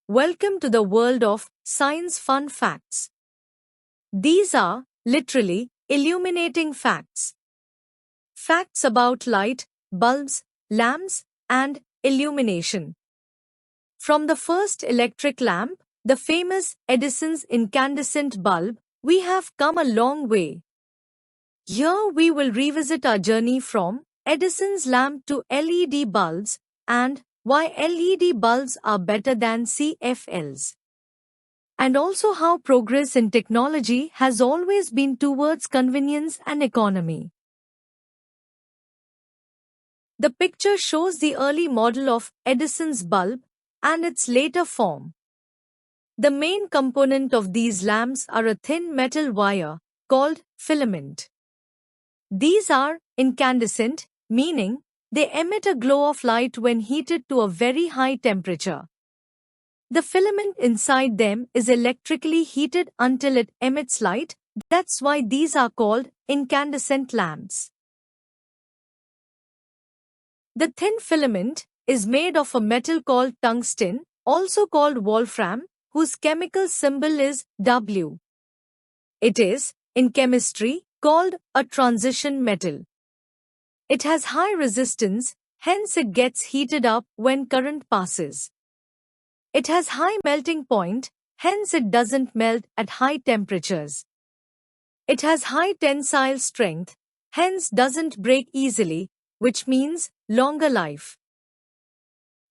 Welcome to the world of science fun facts. These are literally illuminating facts. Facts about light, bulbs, lamps, and illumination. From the first electric lamp, the famous Edison's incandescent bulb, we have come a long way. Here we will revisit our journey from Edison's lamp to LED bulbs and why LED bulbs are better than CFLs. And also how progress in technology has always been towards convenience and economy. The picture shows the early model of Edison's bulb and its later form. The main component of these lamps are a thin metal wire called filament. These are incandescent, meaning they emit a glow of light when heated to a very high temperature. The filament inside them is electrically heated until it emits light. That's why these are called incandescent lamps. The thin filament is made of a metal called tungsten, also called wolfram, whose chemical symbol is W. It is, in chemistry, called a transition metal. It has high resistance, hence it gets heated up when current passes. It has high melting point, hence it doesn't melt at high temperatures. It has high tensile strength, hence doesn't break easily, which means longer life.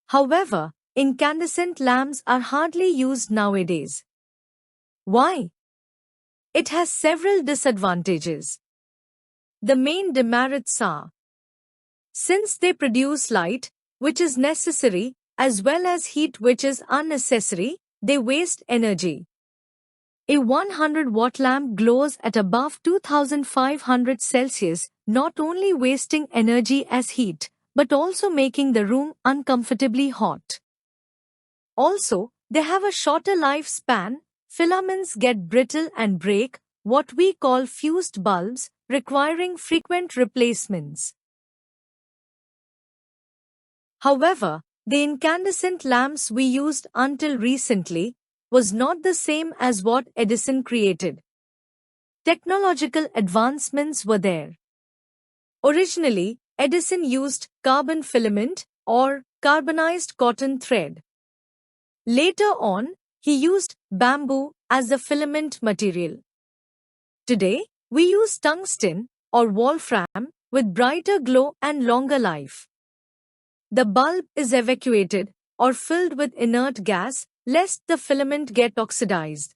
However, incandescent lamps are hardly used nowadays. Why? It has several disadvantages. The main demerits are: since they produce light, which is necessary, as well as heat which is unnecessary, they waste energy. A 100-watt lamp glows at above 2500 Celsius, not only wasting energy as heat, but also making the room uncomfortably hot. Also, they have a shorter lifespan. Filaments get brittle and break, what we call fused bulbs, requiring frequent replacements. However, the incandescent lamps we used until recently was not the same as what Edison created. Technological advancements were there. Originally, Edison used carbon filament or carbonized cotton thread. Later on, he used bamboo as the filament material. Today, we use tungsten or wolfram with brighter glow and longer life. The bulb is evacuated or filled with inert gas lest the filament get oxidized.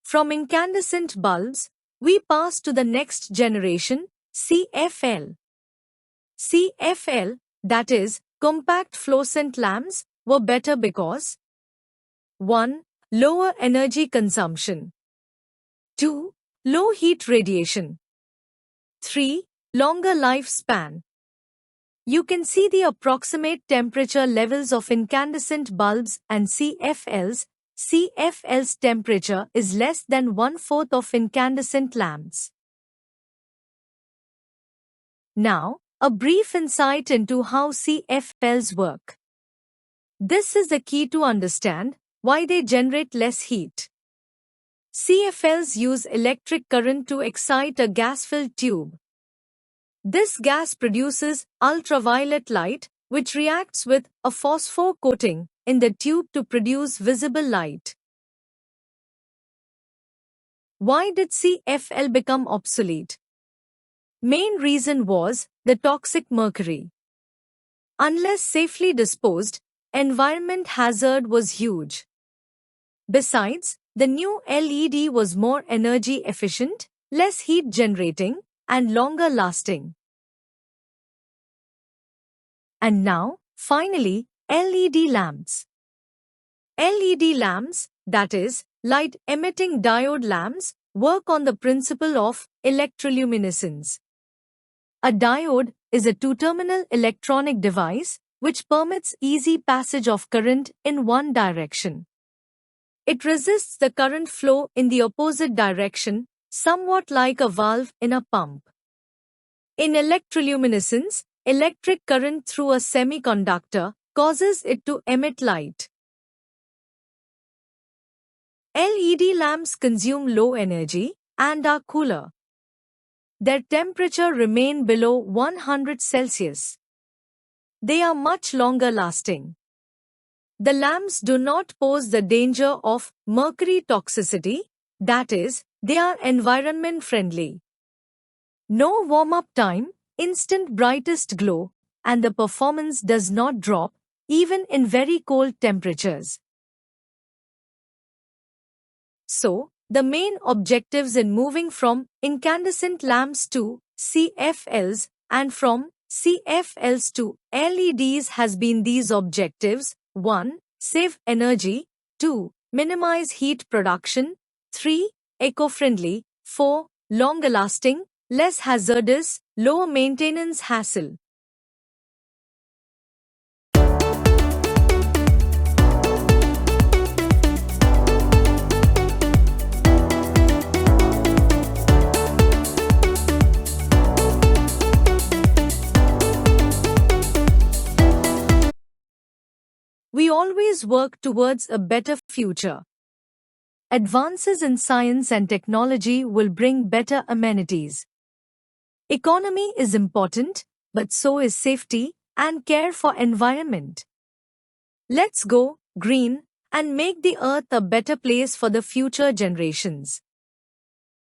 From incandescent bulbs, we pass to the next generation, CFL. CFL, that is, compact fluorescent lamps, were better because 1. Lower energy consumption. 2. Low heat radiation. 3. Longer lifespan. You can see the approximate temperature levels of incandescent bulbs and CFLs. CFL's temperature is less than 1/4 of incandescent lamps. Now, a brief insight into how CFLs work. This is the key to understand why they generate less heat. CFLs use electric current to excite a gas-filled tube. This gas produces ultraviolet light, which reacts with a phosphor coating in the tube to produce visible light. Why did CFL become obsolete? Main reason was the toxic mercury. Unless safely disposed, environment hazard was huge. Besides, the new LED was more energy efficient, less heat generating, and longer lasting. And now, finally, LED lamps. LED lamps, that is, light-emitting diode lamps, work on the principle of electroluminescence. A diode is a two-terminal electronic device which permits easy passage of current in one direction. It resists the current flow in the opposite direction, somewhat like a valve in a pump. In electroluminescence, electric current through a semiconductor causes it to emit light. LED lamps consume low energy and are cooler. Their temperature remain below 100 Celsius. They are much longer lasting. The lamps do not pose the danger of mercury toxicity, that is, they are environment friendly. No warm-up time, instant brightest glow, and the performance does not drop, even in very cold temperatures. So, the main objectives in moving from incandescent lamps to CFLs and from CFLs to LEDs has been these objectives: 1. Save energy, 2. Minimize heat production, 3. Eco-friendly, 4. Longer lasting, less hazardous, lower maintenance hassle. We always work towards a better future. Advances in science and technology will bring better amenities. Economy is important, but so is safety and care for environment. Let's go green and make the earth a better place for the future generations.